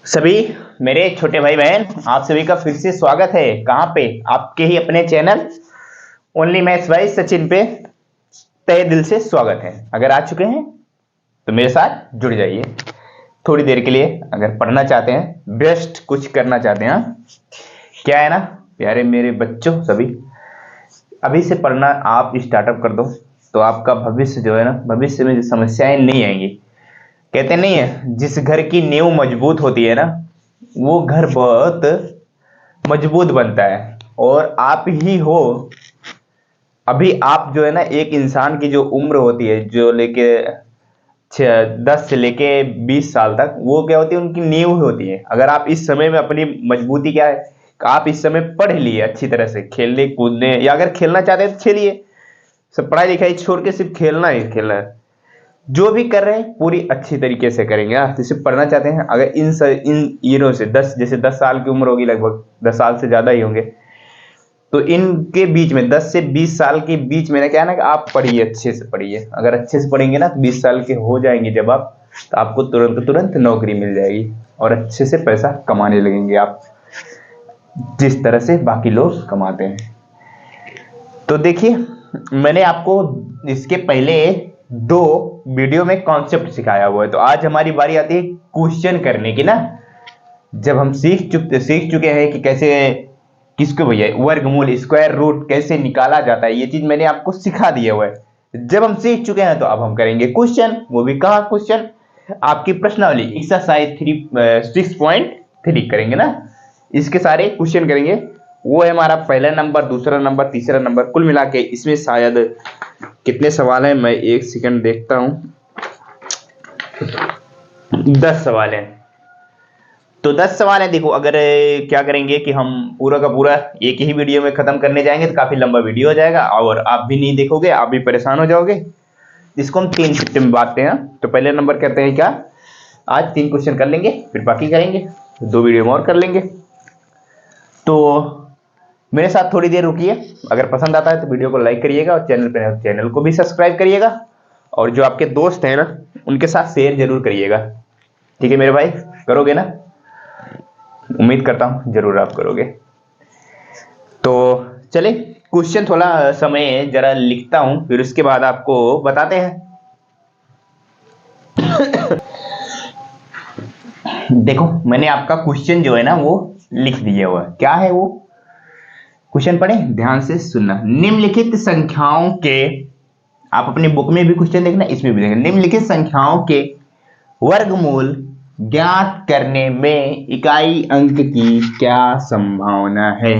सभी मेरे छोटे भाई बहन, आप सभी का फिर से स्वागत है। कहाँ पे? आपके ही अपने channel only maths by Sachin पे तहे दिल से स्वागत है। अगर आ चुके हैं तो मेरे साथ जुड़ जाइए थोड़ी देर के लिए। अगर पढ़ना चाहते हैं, बेस्ट कुछ करना चाहते हैं, क्या है ना प्यारे मेरे बच्चों, सभी अभी से पढ़ना आप स्टार्टअप कर दो तो आपका भविष्य जो है ना, भविष्य में जो समस्याएं नहीं आएंगी। कहते नहीं है, जिस घर की नींव मजबूत होती है ना, वो घर बहुत मजबूत बनता है। और आप ही हो। अभी आप जो है ना, एक इंसान की जो उम्र होती है, जो लेके 10 से लेके 20 साल तक, वो क्या होती है, उनकी नींव होती है। अगर आप इस समय में अपनी मजबूती क्या है, आप इस समय पढ़ लिए अच्छी तरह से, खेलने कूदने, या अगर खेलना चाहते हैं तो खेलिए। सब पढ़ाई लिखाई छोड़ के सिर्फ खेलना ही खेलना है। जो भी कर रहे हैं पूरी अच्छी तरीके से करेंगे। जैसे पढ़ना चाहते हैं, अगर इन ईयरों से 10, जैसे 10 साल की उम्र होगी, लगभग 10 साल से ज़्यादा ही होंगे, तो इनके बीच में 10 से 20 साल के बीच में ना, क्या है ना, कि आप पढ़िए, अच्छे से पढ़िए। अगर अच्छे से पढ़ेंगे ना तो 20 साल के हो जाएंगे जब आप, तो आपको तुरंत तुरंत नौकरी मिल जाएगी और अच्छे से पैसा कमाने लगेंगे आप, जिस तरह से बाकी लोग कमाते हैं। तो देखिए, मैंने आपको इसके पहले 2 वीडियो में कॉन्सेप्ट सिखाया हुआ है। तो आज हमारी बारी आती है क्वेश्चन करने की ना। जब हम सीख चुके हैं कि कैसे, किसको भैया, वर्गमूल, स्क्वायर रूट कैसे निकाला जाता है, ये चीज मैंने आपको सिखा दिया हुआ है। जब हम सीख चुके हैं तो अब हम करेंगे क्वेश्चन। वो भी कहाँ क्वेश्चन? आपकी प्रश्नावली एक्सरसाइज 6.3 करेंगे ना, इसके सारे क्वेश्चन करेंगे। वो है हमारा पहला नंबर, दूसरा नंबर, तीसरा नंबर, कुल मिला के इसमें शायद कितने सवाल हैं, मैं एक सेकंड देखता हूं। 10 सवाल हैं। तो 10 सवाल है। देखो, अगर क्या करेंगे कि हम पूरा का पूरा एक ही वीडियो में खत्म करने जाएंगे तो काफी लंबा वीडियो हो जाएगा और आप भी नहीं देखोगे, आप भी परेशान हो जाओगे। इसको हम 3 शिफ्ट में बांटते हैं। तो पहले नंबर कहते हैं क्या, आज 3 क्वेश्चन कर लेंगे, फिर बाकी करेंगे, 2 वीडियो में और कर लेंगे। तो मेरे साथ थोड़ी देर रुकिए। अगर पसंद आता है तो वीडियो को लाइक करिएगा और चैनल को भी सब्सक्राइब करिएगा। और जो आपके दोस्त हैं ना, उनके साथ शेयर जरूर करिएगा। ठीक है मेरे भाई, करोगे ना? उम्मीद करता हूं जरूर आप करोगे। तो चले, क्वेश्चन थोड़ा समय जरा लिखता हूं, फिर उसके बाद आपको बताते हैं। देखो, मैंने आपका क्वेश्चन जो है ना वो लिख दिया हुआ है। क्या है वो क्वेश्चन? पढ़े ध्यान से सुनना। निम्नलिखित संख्याओं के, आप अपनी बुक में भी क्वेश्चन देखना, इसमें भी देखना। निम्नलिखित संख्याओं के वर्गमूल ज्ञात करने में इकाई अंक की क्या संभावना है?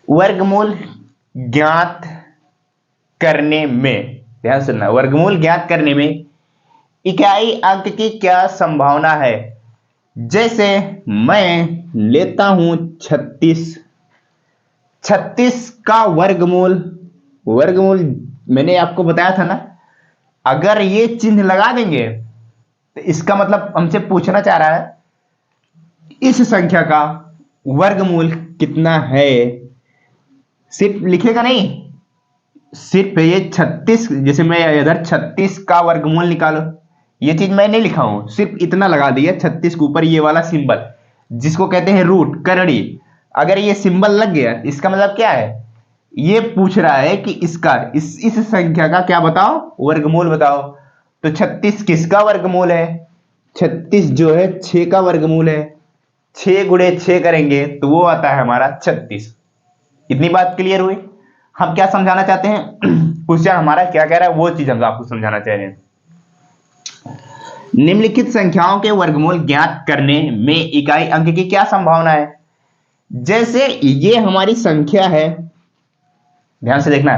वर्गमूल ज्ञात करने में, ध्यान सुनना, वर्गमूल ज्ञात करने में इकाई अंक की क्या संभावना है? जैसे मैं लेता हूं 36, 36 का वर्गमूल, वर्गमूल मैंने आपको बताया था ना, अगर ये चिन्ह लगा देंगे तो इसका मतलब हमसे पूछना चाह रहा है इस संख्या का वर्गमूल कितना है। सिर्फ लिखेगा नहीं, सिर्फ ये 36, जैसे मैं इधर 36 का वर्गमूल निकालो, ये चीज मैं नहीं लिखा हूं, सिर्फ इतना लगा दिया 36 के ऊपर ये वाला सिंबल, जिसको कहते हैं रूट, करड़ी। अगर ये सिंबल लग गया, इसका मतलब क्या है? ये पूछ रहा है कि इसका, इस संख्या का क्या बताओ, वर्गमूल बताओ। तो 36 किसका वर्गमूल है? 36 जो है 6 का वर्गमूल है। 6 गुणे 6 करेंगे तो वो आता है हमारा 36। इतनी बात क्लियर हुई? हम क्या समझाना चाहते हैं? क्वेश्चन हमारा क्या कह रहा है, वो चीज हम आपको समझाना चाह रहे हैं। निम्नलिखित संख्याओं के वर्गमूल ज्ञात करने में इकाई अंक की क्या संभावना है? जैसे ये हमारी संख्या है, ध्यान से देखना,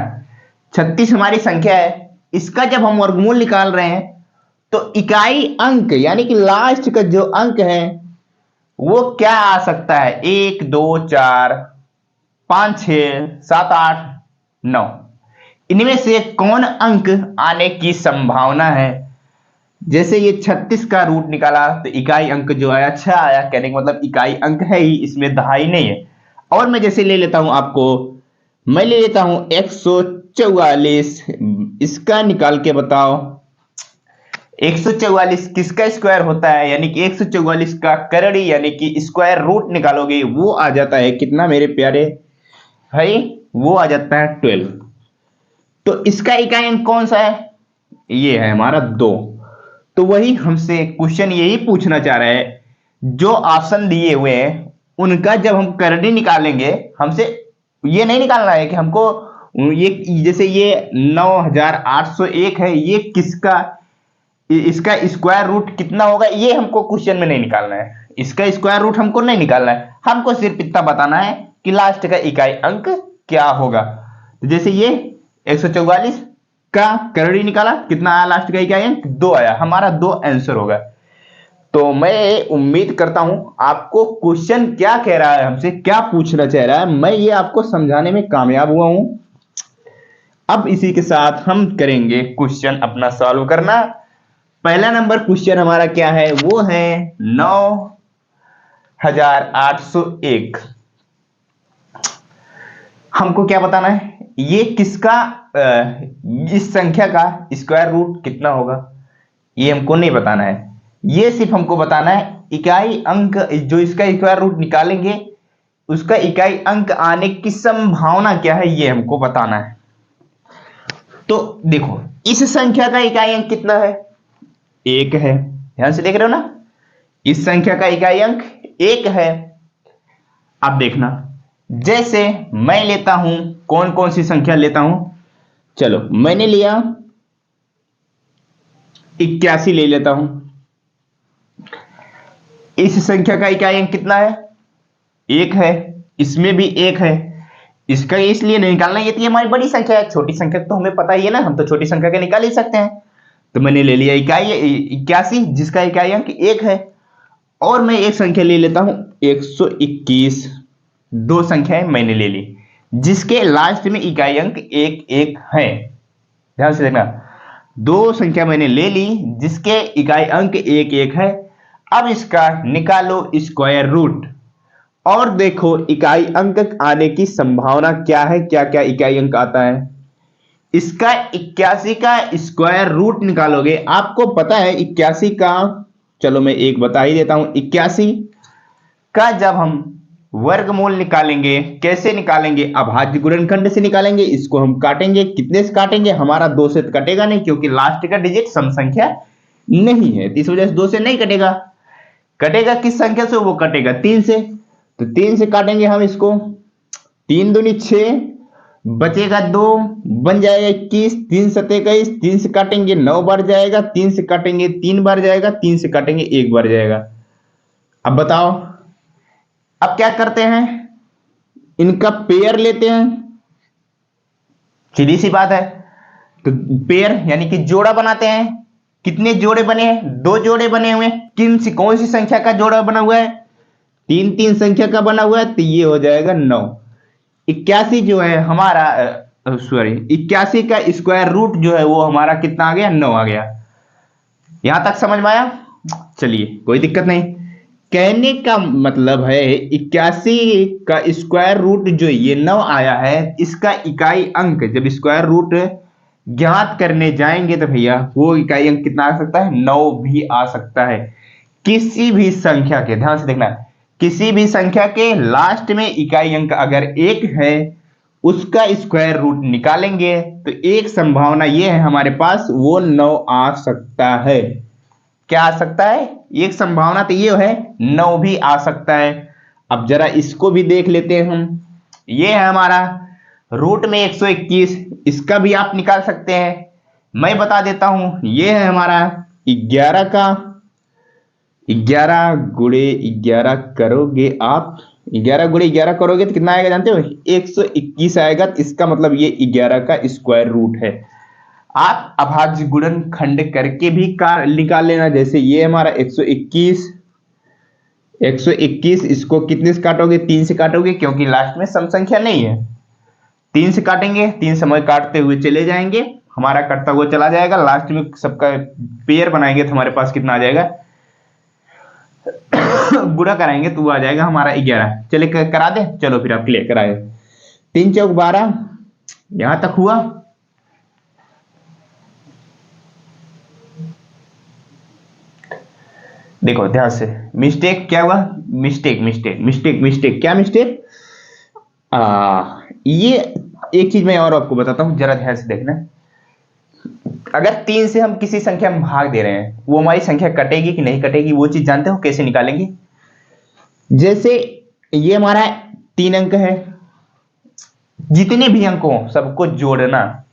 36 हमारी संख्या है, इसका जब हम वर्गमूल निकाल रहे हैं तो इकाई अंक यानी कि लास्ट का जो अंक है वो क्या आ सकता है? 1 2 4 5 6 7 8 9, इनमें से कौन अंक आने की संभावना है? जैसे ये 36 का रूट निकाला तो इकाई अंक जो है अच्छा आया, कहने का मतलब इकाई अंक है ही, इसमें दहाई नहीं है। और मैं जैसे ले लेता हूं आपको, मैं ले लेता हूं 144, इसका निकाल के बताओ 144 किसका स्क्वायर होता है, यानी कि 144 का करड़ी यानी कि स्क्वायर रूट निकालोगे वो आ जाता है कितना मेरे प्यारे भाई, वो आ जाता है 12। तो इसका इकाई अंक कौन सा है, ये है हमारा 2। तो वही हमसे क्वेश्चन यही पूछना चाह रहा है, जो ऑप्शन दिए हुए हैं उनका जब हम करड़ी निकालेंगे, हमसे ये नहीं निकालना है कि हमको ये, जैसे ये 9801 है, ये किसका, इसका स्क्वायर रूट कितना होगा, ये हमको क्वेश्चन में नहीं निकालना है, इसका स्क्वायर रूट हमको नहीं निकालना है, हमको सिर्फ इतना बताना है कि लास्ट का इकाई अंक क्या होगा। तो जैसे ये 144 का करड़ी निकाला, कितना आया लास्ट का इकाई अंक, 2 आया, हमारा 2 आंसर होगा। तो मैं उम्मीद करता हूं आपको क्वेश्चन क्या कह रहा है, हमसे क्या पूछना चाह रहा है, मैं ये आपको समझाने में कामयाब हुआ हूं। अब इसी के साथ हम करेंगे क्वेश्चन अपना सॉल्व करना। पहला नंबर क्वेश्चन हमारा क्या है, वो है 9801। हमको क्या बताना है, ये किसका इस संख्या का स्क्वायर रूट कितना होगा, ये हमको नहीं बताना है, ये सिर्फ हमको बताना है इकाई अंक, जो इसका स्क्वायर रूट निकालेंगे उसका इकाई अंक आने की संभावना क्या है, ये हमको बताना है। तो देखो इस संख्या का इकाई अंक कितना है, 1 है, ध्यान से देख रहे हो ना, इस संख्या का इकाई अंक 1 है। अब देखना, जैसे मैं लेता हूं, कौन कौन सी संख्या लेता हूं, चलो मैंने लिया 81 ले लेता हूं। इस संख्या का इकाई अंक कितना है, 1 है, इसमें भी 1 है, इसका इसलिए नहीं निकालना, ये तो हमारी बड़ी संख्या है, छोटी संख्या तो हमें पता ही है ना, हम तो छोटी संख्या के निकाल ही सकते हैं। तो मैंने ले लिया इकाई 81 जिसका इकाई अंक 1 है, और मैं एक संख्या ले लेता हूं 121। 2 संख्याएं मैंने ले ली जिसके लास्ट में इकाई अंक 1 1 है, ध्यान से देखना, 2 संख्या मैंने ले ली जिसके इकाई अंक 1 1 है। अब इसका निकालो स्क्वायर रूट और देखो इकाई अंक आने की संभावना क्या है, क्या क्या इकाई अंक आता है। इसका 81 का स्क्वायर रूट निकालोगे, आपको पता है 81 का, चलो मैं एक बता ही देता हूं, 81 का जब हम वर्गमूल निकालेंगे, कैसे निकालेंगे, अभाज्य गुणनखंड से निकालेंगे। इसको हम काटेंगे, कितने से काटेंगे, हमारा 2 से कटेगा नहीं क्योंकि लास्ट का डिजिट सम संख्या नहीं है, इस वजह से 2 से नहीं कटेगा। कटेगा किस संख्या से, वो कटेगा 3 से, तो 3 से काटेंगे हम इसको, 3 दूनी 6, बचेगा 2, बन जाएगा 21, 3 सते 21, 3 से काटेंगे 9 बार जाएगा, 3 से काटेंगे 3 बार जाएगा, 3 से काटेंगे 1 बार जाएगा। अब बताओ, अब क्या करते हैं, इनका पेयर लेते हैं, सीधी सी बात है। तो पेयर यानी कि जोड़ा बनाते हैं, कितने जोड़े बने हैं, 2 जोड़े बने हुए हैं, कौन सी संख्या का जोड़ा बना हुआ है, 3 3 संख्या का बना हुआ है, तो ये हो जाएगा 9। 81 जो है हमारा, सॉरी 81 का स्क्वायर रूट जो है वो हमारा कितना आ गया, 9 आ गया। यहां तक समझ में आया, चलिए कोई दिक्कत नहीं। कहने का मतलब है 81 का स्क्वायर रूट जो ये 9 आया है, इसका इकाई अंक जब स्क्वायर रूट ज्ञात करने जाएंगे तो भैया वो इकाई अंक कितना आ सकता है, 9 भी आ सकता है। किसी भी संख्या के, ध्यान से देखना, किसी भी संख्या के लास्ट में इकाई अंक अगर 1 है, उसका स्क्वायर रूट निकालेंगे तो एक संभावना ये है हमारे पास, वो 9 आ सकता है। क्या आ सकता है, एक संभावना तो ये है 9 भी आ सकता है। अब जरा इसको भी देख लेते हैं हम, ये है हमारा रूट में 121, इसका भी आप निकाल सकते हैं। मैं बता देता हूं, ये है हमारा 11 का, 11 गुणे 11 करोगे आप, 11 गुणे 11 करोगे तो कितना आएगा जानते हो, 121 आएगा। तो इसका मतलब ये 11 का स्क्वायर रूट है। आप अभाज्य गुणनखंड करके भी निकाल लेना, जैसे ये हमारा 121, 121 इसको कितने से काटोगे, 3 से काटोगे क्योंकि लास्ट में सम संख्या नहीं है। 3 से काटेंगे, 3 समय काटते हुए चले जाएंगे, हमारा कटता हुआ चला जाएगा, लास्ट में सबका पेयर बनाएंगे तो हमारे पास कितना आ जाएगा, गुणा कराएंगे तो वो आ जाएगा हमारा 11। चले करा दे, चलो फिर आप क्लियर कराए, 3 चौक 12, यहां तक हुआ। देखो ध्यान से, मिस्टेक क्या हुआ, मिस्टेक मिस्टेक मिस्टेक मिस्टेक, क्या मिस्टेक, ये एक चीज मैं और आपको बताता हूं, जरा ध्यान से देखना। अगर 3 से हम किसी संख्या में भाग दे रहे हैं, वो हमारी संख्या कटेगी कि नहीं कटेगी, वो चीज जानते हो कैसे निकालेंगे? जैसे ये हमारा 3 अंक है, जितने भी अंक हो सबको जोड़ना,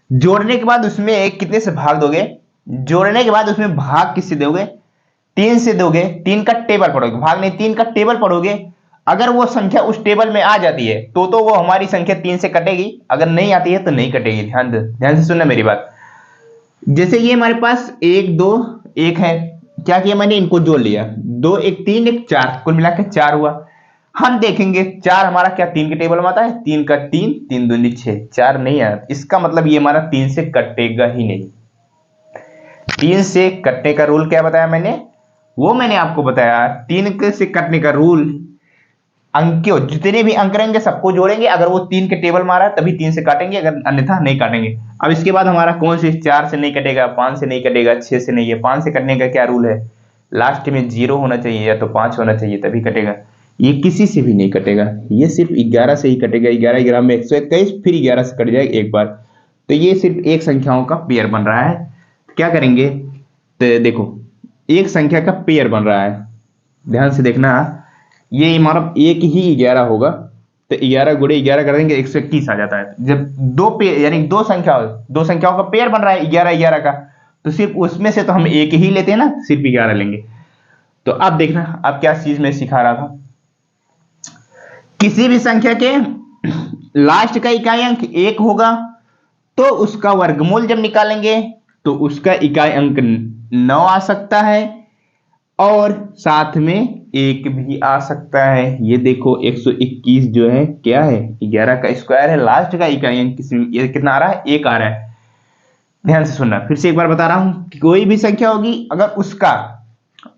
जोड़ने के बाद उसमें एक कितने से भाग दोगे, जोड़ने के बाद उसमें भाग किससे दोगे, 3 से दोगे, 3 का टेबल पढ़ोगे, भाग नहीं 3 का टेबल पढ़ोगे। अगर वो संख्या उस टेबल में आ जाती है तो वो हमारी संख्या 3 से कटेगी, अगर नहीं आती है तो नहीं कटेगी। ध्यान से सुनना मेरी बात। जैसे ये हमारे पास 1 2 1 है, क्या किया मैंने, इनको जोड़ लिया, 2 1 3 1 4, कुल मिला के 4 हुआ। हम देखेंगे 4 हमारा क्या 3 के टेबल में आता है, 3 का 3, 3 दूनी 6, 4 नहीं आया, इसका मतलब ये हमारा 3 से कटेगा ही नहीं। 3 से कटने का रूल क्या बताया मैंने, वो मैंने आपको बताया। 3 से कटने का रूल, अंकों जितने भी अंक रहेंगे सबको जोड़ेंगे, अगर वो 3 के टेबल में आ रहा है तभी 3 से काटेंगे, अगर अन्यथा नहीं काटेंगे। अब इसके बाद हमारा कौन से 4 से नहीं कटेगा, 5 से नहीं कटेगा, 6 से नहीं है। 5 से कटने का क्या रूल है, लास्ट में 0 होना चाहिए या तो 5 होना चाहिए तभी कटेगा। ये किसी से भी नहीं कटेगा, ये सिर्फ 11 से ही कटेगा। 11 11 में 121, फिर 11 से कट जाएगा एक बार। तो ये सिर्फ एक संख्याओं का पेयर बन रहा है। क्या करेंगे, तो देखो एक संख्या का पेयर बन रहा है, ध्यान से देखना। ये हमारा एक ही 11 होगा, तो 11 गुणे 11 कर देंगे 121 आ जाता है। जब दो पेयर यानी दो संख्याओं का पेयर बन रहा है 11 11 का, तो सिर्फ उसमें से तो हम एक ही लेते हैं ना, सिर्फ 11 लेंगे। तो अब देखना, अब क्या चीज में सिखा रहा था, किसी भी संख्या के लास्ट का इकाई अंक 1 होगा तो उसका वर्गमूल जब निकालेंगे तो उसका इकाई अंक 9 आ सकता है, और साथ में 1 भी आ सकता है। ये देखो 121 जो है क्या है, 11 का स्क्वायर है, लास्ट का इकाई अंक ये कितना आ रहा है, 1 आ रहा है। ध्यान से सुनना, फिर से एक बार बता रहा हूं कि कोई भी संख्या होगी, अगर उसका,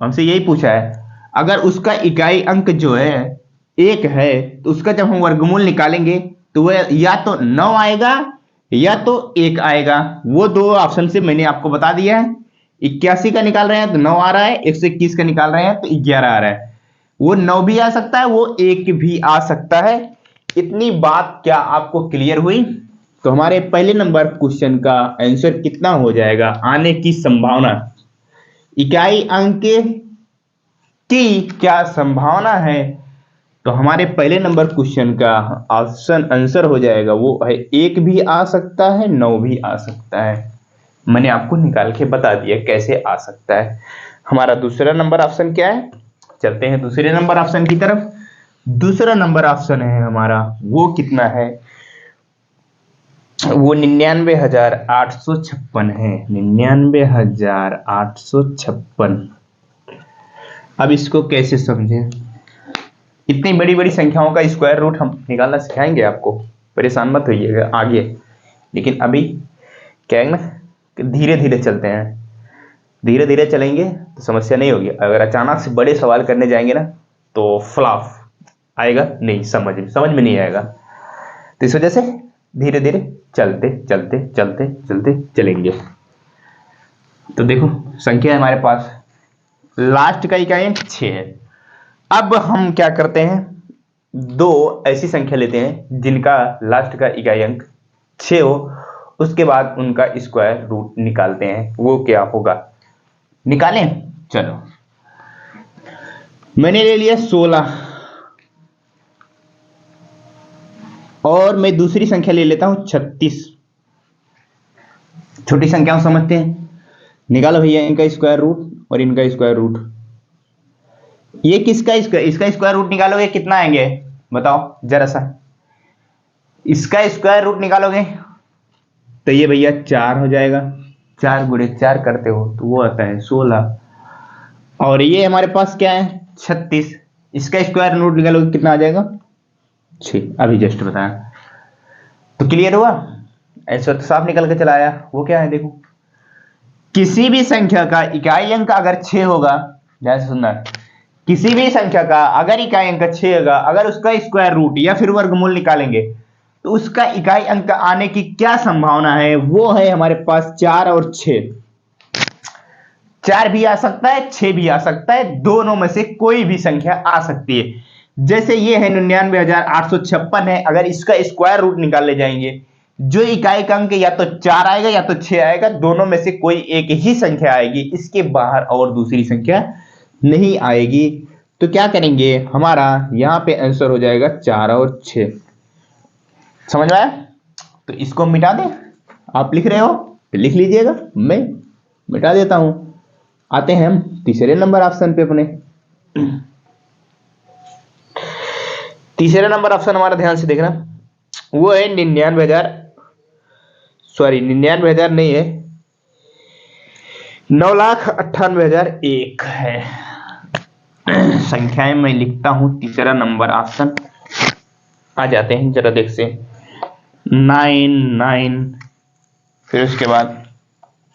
हमसे यही पूछा है, अगर उसका इकाई अंक जो है 1 है तो उसका जब हम वर्गमूल निकालेंगे तो वह या तो 9 आएगा या तो 1 आएगा। वो दो ऑप्शन से मैंने आपको बता दिया है। 81 का निकाल रहे हैं तो 9 आ रहा है, 121 का निकाल रहे हैं तो 11 आ रहा है। वो 9 भी आ सकता है, वो 1 भी आ सकता है। इतनी बात क्या आपको क्लियर हुई? तो हमारे पहले नंबर क्वेश्चन का आंसर कितना हो जाएगा, आने की संभावना, इकाई अंक की क्या संभावना है? तो हमारे पहले नंबर क्वेश्चन का ऑप्शन आंसर हो जाएगा वो है 1 भी आ सकता है, 9 भी आ सकता है। मैंने आपको निकाल के बता दिया कैसे आ सकता है। हमारा दूसरा नंबर ऑप्शन क्या है, चलते हैं दूसरे नंबर ऑप्शन की तरफ। दूसरा नंबर ऑप्शन है हमारा, वो कितना है, वो 99,856 है। 99,856। अब इसको कैसे समझें, इतनी बड़ी बड़ी संख्याओं का स्क्वायर रूट हम निकालना सिखाएंगे आपको, परेशान मत होइएगा आगे। लेकिन अभी क्या है ना, धीरे धीरे चलते हैं, धीरे धीरे चलेंगे तो समस्या नहीं होगी। अगर अचानक से बड़े सवाल करने जाएंगे ना तो फ्लॉप आएगा, नहीं समझ में नहीं आएगा। तो इस वजह से धीरे धीरे चलते चलते चलते चलते चलेंगे। तो देखो संख्या हमारे पास लास्ट का इकाई अंक 6 है। अब हम क्या करते हैं, दो ऐसी संख्या लेते हैं जिनका लास्ट का इकाई अंक 6 हो, उसके बाद उनका स्क्वायर रूट निकालते हैं। वो क्या होगा, निकालें। चलो मैंने ले लिया 16, और मैं दूसरी संख्या ले लेता हूं 36। छोटी संख्याओं समझते हैं, निकालो भैया इनका स्क्वायर रूट और इनका स्क्वायर रूट। ये किसका इसका स्क्वायर रूट निकालोगे कितना आएंगे बताओ जरा सा, इसका स्क्वायर रूट निकालोगे तो ये भैया 4 हो जाएगा। 4 गुणे 4 करते हो तो वो आता है 16, और ये हमारे पास क्या है 36, इसका स्क्वायर रूट निकालोगे कितना आ जाएगा 6। अभी जस्ट बताया तो क्लियर हुआ, ऐसा तो साफ निकल के चला आया। वो क्या है देखो, किसी भी संख्या का इकाई अंक अगर 6 होगा, ध्यान से सुनना, किसी भी संख्या का अगर इकाई अंक 6 होगा, अगर उसका स्क्वायर रूट या फिर वर्गमूल निकालेंगे तो उसका इकाई अंक आने की क्या संभावना है, वो है हमारे पास 4 और 6। 4 भी आ सकता है, 6 भी आ सकता है, दोनों में से कोई भी संख्या आ सकती है। जैसे ये है 99,856 है, अगर इसका स्क्वायर रूट निकाले जाएंगे, जो इकाई का अंक या तो 4 आएगा या तो 6 आएगा, दोनों में से कोई एक ही संख्या आएगी, इसके बाहर और दूसरी संख्या नहीं आएगी। तो क्या करेंगे, हमारा यहां पे आंसर हो जाएगा 4 और 6। समझ में आया? तो इसको मिटा दें, आप लिख रहे हो तो लिख लीजिएगा, मैं मिटा देता हूं। आते हैं हम तीसरे नंबर ऑप्शन पे अपने। तीसरा नंबर ऑप्शन हमारा ध्यान से देखना, वो है 99,000 नहीं है, 9,98,001 है। संख्याएं मैं लिखता हूं, तीसरा नंबर ऑप्शन। आ जाते हैं जरा देख से, 9 फिर उसके बाद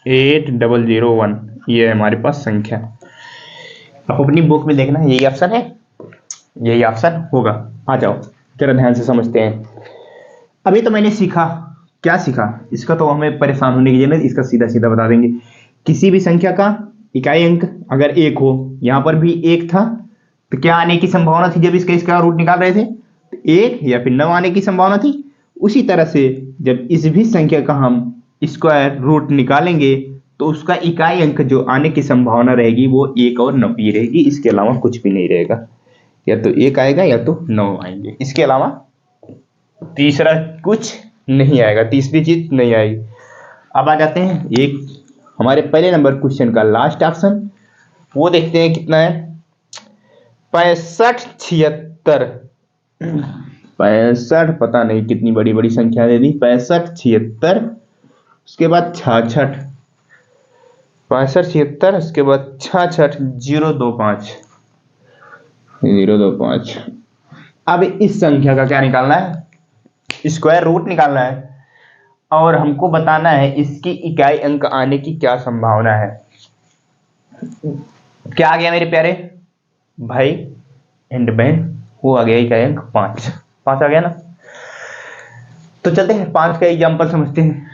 8001, ये है हमारे पास संख्या। आप अपनी बुक में देखना, यही ऑप्शन है, यही ऑप्शन होगा। आ जाओ जरा ध्यान से समझते हैं। अभी तो मैंने सीखा, क्या सीखा, इसका तो हमें परेशान होने की जरूरत, इसका सीधा सीधा बता देंगे। किसी भी संख्या का इकाई अंक अगर 1 हो, यहां पर भी 1 था, तो क्या आने की संभावना थी जब इसका स्क्वायर रूट निकाल रहे थे? 1 या फिर 9 आने की संभावना थी। उसी तरह से जब इस भी संख्या का हम स्क्वायर रूट निकालेंगे तो उसका इकाई अंक जो आने की संभावना रहेगी वो 1 और 9 ही रहेगी, इसके अलावा कुछ भी नहीं रहेगा। या तो 1 आएगा या तो 9 आएंगे, इसके अलावा तीसरा कुछ नहीं आएगा, तीसरी चीज नहीं आएगी। अब आ जाते हैं एक हमारे पहले नंबर क्वेश्चन का लास्ट ऑप्शन, वो देखते हैं कितना है, 6576। 65, पता नहीं कितनी बड़ी बड़ी संख्या दे दी, 65 76, उसके बाद 66, 65 76, उसके बाद 66 025 025। अब इस संख्या का क्या निकालना है, स्क्वायर रूट निकालना है, और हमको बताना है इसकी इकाई अंक आने की क्या संभावना है। क्या आ गया मेरे प्यारे भाई एंड बहन, वो आ गया इकाई अंक 5 आ गया ना। तो चलते हैं 5 का एग्जांपल समझते हैं।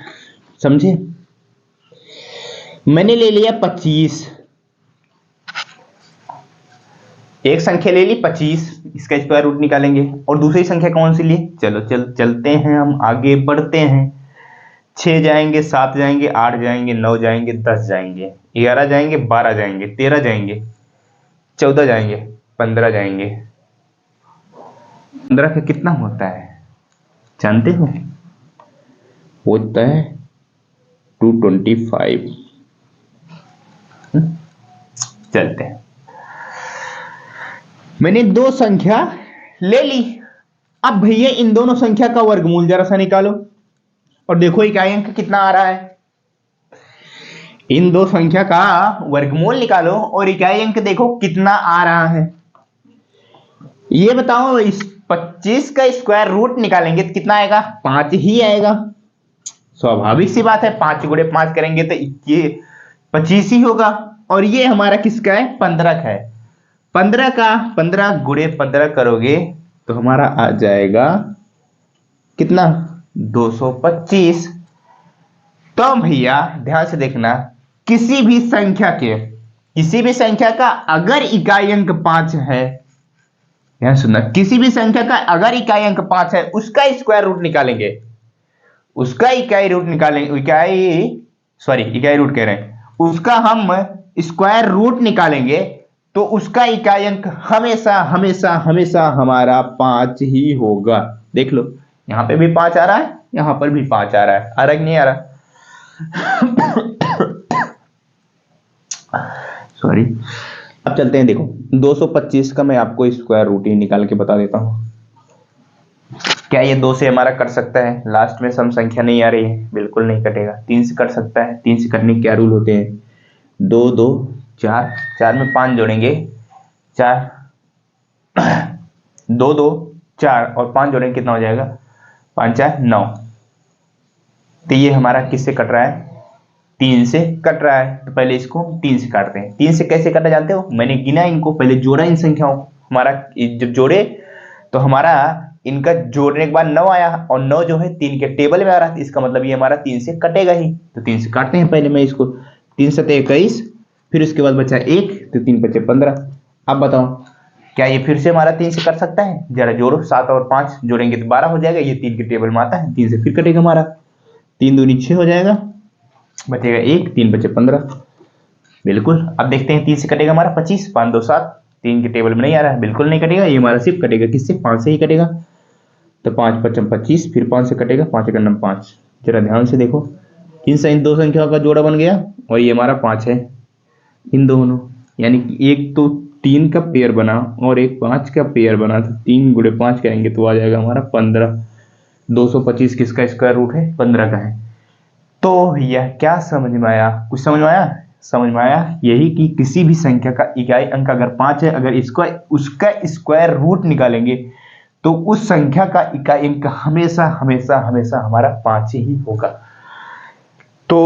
समझे, मैंने ले लिया 25, एक संख्या ले ली 25, इसका स्क्वायर रूट निकालेंगे। और दूसरी संख्या कौन सी ली, चलो चलते हैं, हम आगे बढ़ते हैं। 6 जाएंगे, 7 जाएंगे, 8 जाएंगे, 9 जाएंगे, 10 जाएंगे, 11 जाएंगे, 12 जाएंगे, 13 जाएंगे, 14 जाएंगे, 15 जाएंगे। 15 का कितना होता है जानते हो? होता है 225। चलते हैं, मैंने दो संख्या ले ली। अब भैया इन दोनों संख्या का वर्गमूल जरा सा निकालो और देखो इकाई अंक कितना आ रहा है। इन दो संख्या का वर्गमूल निकालो और इकाई अंक देखो कितना आ रहा है। ये बताओ, इस 25 का स्क्वायर रूट निकालेंगे तो कितना आएगा? 5 ही आएगा। स्वाभाविक सी बात है, 5 गुणे 5 करेंगे तो ये 25 ही होगा। और ये हमारा किसका है? 15 का है। 15 का 15 गुणे 15 करोगे तो हमारा आ जाएगा कितना? 225। तो भैया ध्यान से देखना, किसी भी संख्या का अगर इकाई अंक 5 है, ध्यान सुनना, किसी भी संख्या का अगर इकाई अंक 5 है, उसका स्क्वायर रूट निकालेंगे, इकाई रूट कह रहे हैं, उसका हम स्क्वायर रूट निकालेंगे तो उसका इकाई अंक हमेशा हमेशा हमेशा हमारा 5 ही होगा। देख लो, यहां पे भी 5 आ रहा है, यहां पर भी 5 आ रहा है। आ रहा कि नहीं आ रहा? सॉरी। अब चलते हैं, देखो 225 का मैं आपको स्क्वायर रूट ही निकाल के बता देता हूं। क्या ये 2 से हमारा कट सकता है? लास्ट में सम संख्या नहीं आ रही है, बिल्कुल नहीं कटेगा। 3 से कट सकता है। 3 से कटने के क्या रूल होते हैं? 2 2 4, 4 में 5 जोड़ेंगे, 4 2 2 4 और 5 जोड़ेंगे, कितना हो जाएगा? 5 4 9। तो ये हमारा किससे कट रहा है? 3 से कट रहा है। तो पहले इसको 3 से काटते हैं। 3 से कैसे काटा जानते हो? मैंने गिना इनको, पहले जोड़ा इन संख्याओं, हमारा जब जोड़े तो हमारा इनका जोड़ने के बाद 9 आया, और 9 जो है 3 के टेबल में आ रहा है, इसका मतलब ये हमारा 3 से कटेगा ही। तो 3 से काटते हैं पहले मैं इसको। 3 7 21, फिर उसके बाद बचा 1, तो 3 बचे 15। अब बताओ क्या ये फिर से हमारा 3 से कर सकता है? जरा जोड़ो, 7 और 5 जोड़ेंगे तो 12 हो जाएगा। ये 3 के टेबल में आता है, 3 से फिर कटेगा हमारा, 3 दूनी 6 हो जाएगा, बचेगा 1, 3 बचे 15। बिल्कुल। अब देखते हैं 3 से कटेगा हमारा 25, 5 2 7, 3 के टेबल में नहीं आ रहा है, बिल्कुल नहीं कटेगा। ये हमारा सिर्फ कटेगा किससे? 5 से ही कटेगा। तो 5 5 25, फिर 5 से कटेगा, 5 एक 5। जरा ध्यान से देखो, इन दो संख्याओं का जोड़ा बन गया और ये हमारा 5 है, इन दोनों, यानी कि एक तो 3 का पेयर बना और एक 5 का पेयर बना, तो 3 गुणे 5 करेंगे तो आ जाएगा हमारा 15। 225 किसका स्क्वायर रूट है? 15 का है। तो यह क्या समझ में आया? कुछ समझ में आया? समझ में आया यही कि किसी भी संख्या का इकाई अंक अगर 5 है, अगर इसको उसका स्क्वायर रूट निकालेंगे तो उस संख्या का इकाई अंक हमेशा हमेशा हमेशा हमारा 5 ही होगा। तो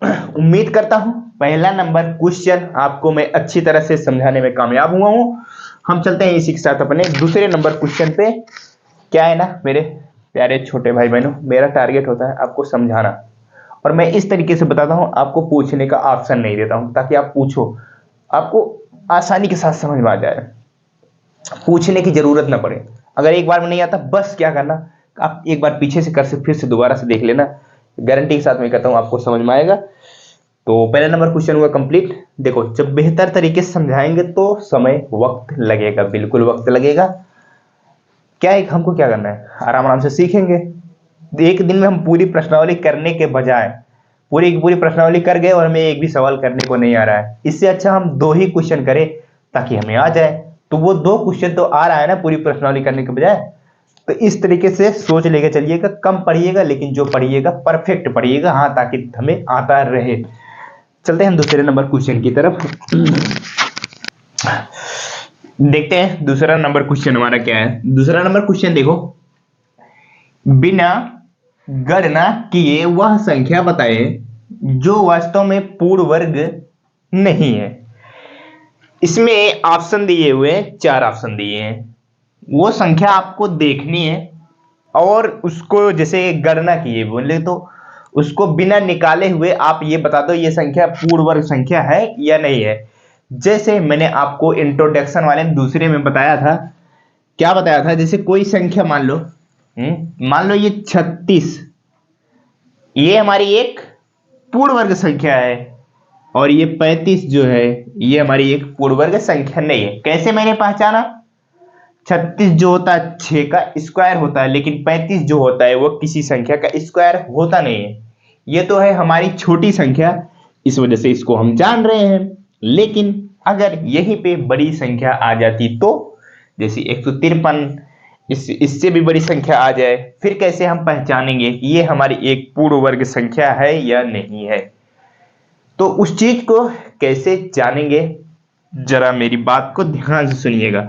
उम्मीद करता हूं पहला नंबर क्वेश्चन आपको मैं अच्छी तरह से समझाने में कामयाब हुआ हूं। हम चलते हैं इसी के साथ अपने दूसरे नंबर क्वेश्चन पे। क्या है ना मेरे प्यारे छोटे भाई बहनों, मेरा टारगेट होता है आपको समझाना, और मैं इस तरीके से बताता हूं, आपको पूछने का ऑप्शन नहीं देता हूं ताकि आप पूछो, आपको आसानी के साथ समझ में आ जाए, पूछने की जरूरत ना पड़े। अगर एक बार में नहीं आता, बस क्या करना, आप एक बार पीछे से कर से फिर से दोबारा से देख लेना, गारंटी के साथ मैं कहता हूं आपको समझ में आएगा। तो पहला नंबर क्वेश्चन हुआ कंप्लीट। देखो, जब बेहतर तरीके से समझाएंगे तो समय वक्त लगेगा, बिल्कुल वक्त लगेगा। क्या है, हमको क्या करना है, आराम आराम से सीखेंगे। एक दिन में हम पूरी प्रश्नावली करने के बजाय पूरी पूरी प्रश्नावली कर गए और हमें एक भी सवाल करने को नहीं आ रहा है, इससे अच्छा हम 2 ही क्वेश्चन करें ताकि हमें आ जाए। तो वो 2 क्वेश्चन तो आ रहा है ना पूरी प्रश्नावली करने के बजाय। तो इस तरीके से सोच लेके चलिएगा, कम पढ़िएगा लेकिन जो पढ़िएगा परफेक्ट पढ़िएगा, हाँ, ताकि हमें आता रहे। चलते हैं हम दूसरे नंबर क्वेश्चन की तरफ। देखते हैं दूसरा नंबर क्वेश्चन हमारा क्या है। दूसरा नंबर क्वेश्चन देखो, बिना गणना किए वह संख्या बताए जो वास्तव में पूर्ण वर्ग नहीं है। इसमें ऑप्शन दिए हुए हैं, 4 ऑप्शन दिए हैं। वो संख्या आपको देखनी है और उसको जैसे गणना किए बोले तो उसको बिना निकाले हुए आप ये बता दो ये संख्या पूर्ण वर्ग संख्या है या नहीं है। जैसे मैंने आपको इंट्रोडक्शन वाले में दूसरे में बताया था, क्या बताया था, जैसे कोई संख्या मान लो ये 36, ये हमारी एक पूर्ण वर्ग संख्या है, और ये 35 जो है ये हमारी एक पूर्ण वर्ग संख्या नहीं है। कैसे मैंने पहचाना? 36 जो होता है 6 का स्क्वायर होता है, लेकिन 35 जो होता है वो किसी संख्या का स्क्वायर होता नहीं है। ये तो है हमारी छोटी संख्या, इस वजह से इसको हम जान रहे हैं। लेकिन अगर यहीं पे बड़ी संख्या आ जाती तो, जैसे 153, इससे भी बड़ी संख्या आ जाए, फिर कैसे हम पहचानेंगे कि ये हमारी एक पूर्ण वर्ग संख्या है या नहीं है? तो उस चीज को कैसे जानेंगे, जरा मेरी बात को ध्यान से सुनिएगा।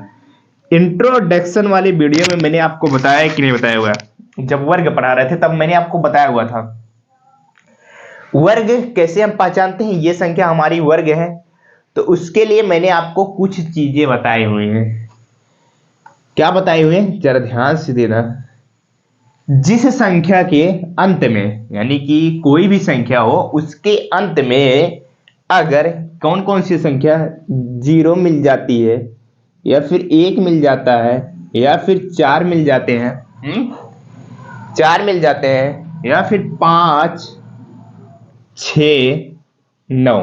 इंट्रोडक्शन वाली वीडियो में मैंने आपको बताया कि नहीं बताया हुआ? जब वर्ग पढ़ा रहे थे तब मैंने आपको बताया हुआ था वर्ग कैसे हम पहचानते हैं ये संख्या हमारी वर्ग है। तो उसके लिए मैंने आपको कुछ चीजें बताई हुई हैं। क्या बताई हुई हैं, जरा ध्यान से देना। जिस संख्या के अंत में, यानी कि कोई भी संख्या हो उसके अंत में अगर कौन कौन सी संख्या 0 मिल जाती है, या फिर 1 मिल जाता है, या फिर 4 मिल जाते हैं, 4 मिल जाते हैं, या फिर 5 6 9,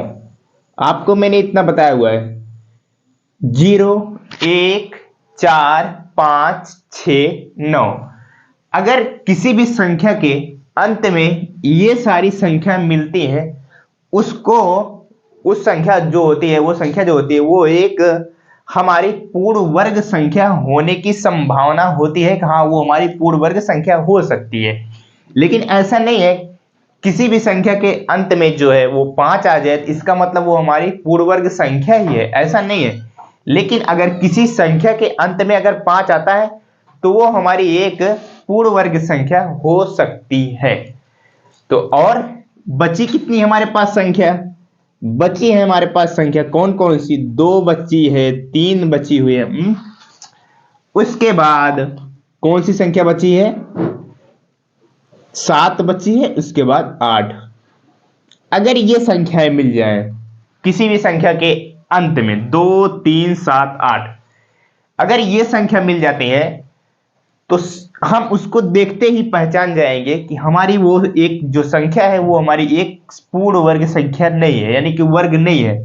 आपको मैंने इतना बताया हुआ है, 0 1 4 5 6 9। अगर किसी भी संख्या के अंत में ये सारी संख्या मिलती है, उसको उस संख्या जो होती है, वो संख्या जो होती है वो एक हमारी पूर्ण वर्ग संख्या होने की संभावना होती है कि हाँ वो हमारी पूर्ण वर्ग संख्या हो सकती है। लेकिन ऐसा नहीं है किसी भी संख्या के अंत में जो है वो 5 आ जाए इसका मतलब वो हमारी पूर्ण वर्ग संख्या ही है, ऐसा नहीं है। लेकिन अगर किसी संख्या के अंत में अगर 5 आता है तो वो हमारी एक पूर्ण वर्ग संख्या हो सकती है। तो और बची कितनी हमारे पास संख्या? बची है हमारे पास संख्या कौन कौन सी? 2 बची है, 3 बची हुई है, उसके बाद कौन सी संख्या बची है? 7 बची है, उसके बाद 8। अगर ये संख्याएं मिल जाए किसी भी संख्या के अंत में 2 3 7 8 अगर ये संख्या मिल जाती है तो हम उसको देखते ही पहचान जाएंगे कि हमारी वो एक जो संख्या है वो हमारी एक पूर्ण वर्ग संख्या नहीं है, यानी कि वर्ग नहीं है।